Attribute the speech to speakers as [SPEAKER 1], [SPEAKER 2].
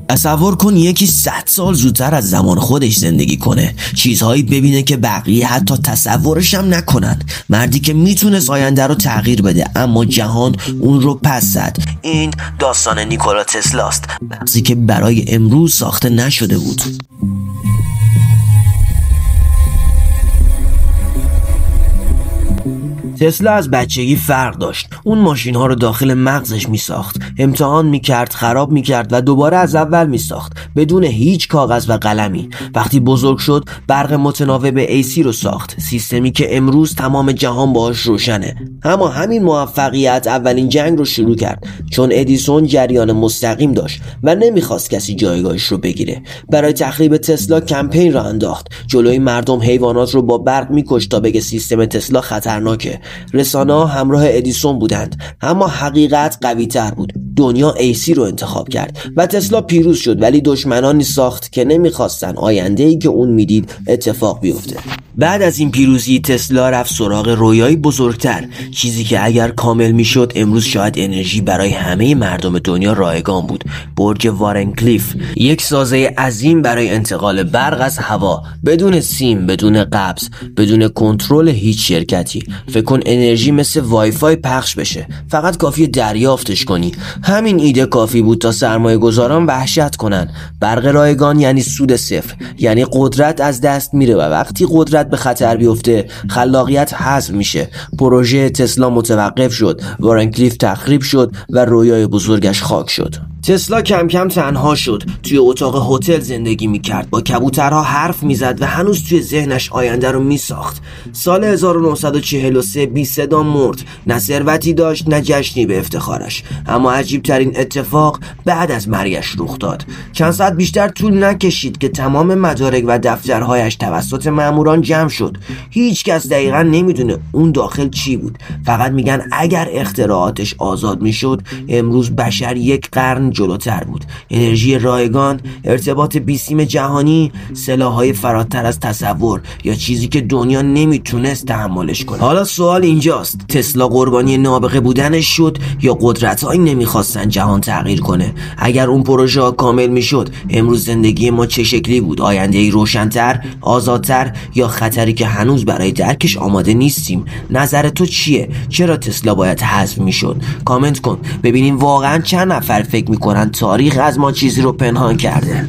[SPEAKER 1] تصور کن یکی 100 سال زودتر از زمان خودش زندگی کنه، چیزهایی ببینه که بقیه حتی تصورش هم نکنن. مردی که میتونست آینده رو تغییر بده اما جهان اون رو پس زد. این داستان نیکولا تسلاست، مغزی که برای امروز ساخته نشده بود. تسلا از بچگی فرق داشت. اون ماشین ها رو داخل مغزش می ساخت، امتحان می کرد، خراب می کرد و دوباره از اول می ساخت بدون هیچ کاغذ و قلمی. وقتی بزرگ شد برق متناوب AC رو ساخت، سیستمی که امروز تمام جهان باهاش روشنه. اما همین موفقیت اولین جنگ رو شروع کرد، چون ادیسون جریان مستقیم داشت و نمیخواست کسی جایگاهش رو بگیره. برای تخریب تسلا کمپین را انداخت، جلوی مردم حیوانات رو با برق میکشت تا بگه سیستم تسلا خطرناکه. رسانه‌ها همراه ادیسون بودند، اما حقیقت قوی تر بود. دنیا AC رو انتخاب کرد و تسلا پیروز شد، ولی دشمنانی ساخت که نمیخواستن آینده‌ای که اون میدید اتفاق بیفته. بعد از این پیروزی تسلا رفت سراغ رویایی بزرگتر، چیزی که اگر کامل میشد امروز شاید انرژی برای همه مردم دنیا رایگان بود. برج وارنکلیف، یک سازه عظیم برای انتقال برق از هوا، بدون سیم، بدون قبض، بدون کنترل هیچ شرکتی. فکر کن انرژی مثل وای فای پخش بشه، فقط کافیه دریافتش کنی. همین ایده کافی بود تا سرمایه گذاران وحشت کنن. برق رایگان یعنی سود صفر، یعنی قدرت از دست میره و وقتی قدرت به خطر بیفته خلاقیت حذف میشه. پروژه تسلا متوقف شد، وارنکلیف تخریب شد و رویای بزرگش خاک شد. تسلا کم کم تنها شد، توی اتاق هتل زندگی میکرد، با کبوترها حرف میزد و هنوز توی ذهنش آینده رو میساخت. سال 1943 بی صدا مرد، نه ثروتی داشت نه جشنی به افتخارش. اما عجیب ترین اتفاق بعد از مرگش رخ داد. چند ساعت بیشتر طول نکشید که تمام مدارک و دفترهایش توسط ماموران جمع شد. هیچ کس دقیقا نمیدونه اون داخل چی بود، فقط میگن اگر اختراعاتش آزاد میشد امروز بشر یک قرن جلوتر بود. انرژی رایگان، ارتباط بیسیم جهانی، سلاح‌های فراتر از تصور، یا چیزی که دنیا نمیتونست تحملش کنه. حالا سوال اینجاست، تسلا قربانی نابغه بودنش شد یا قدرت‌هایی نمیخواستن جهان تغییر کنه؟ اگر اون پروژه ها کامل میشد امروز زندگی ما چه شکلی بود؟ آینده‌ای روشن‌تر، آزادتر، یا خطری که هنوز برای درکش آماده نیستیم؟ نظر تو چیه؟ چرا تسلا باید حذف میشد؟ کامنت کن ببینیم واقعا چند نفر فکر میکنن تاریخ از ما چیزی رو پنهان کرده.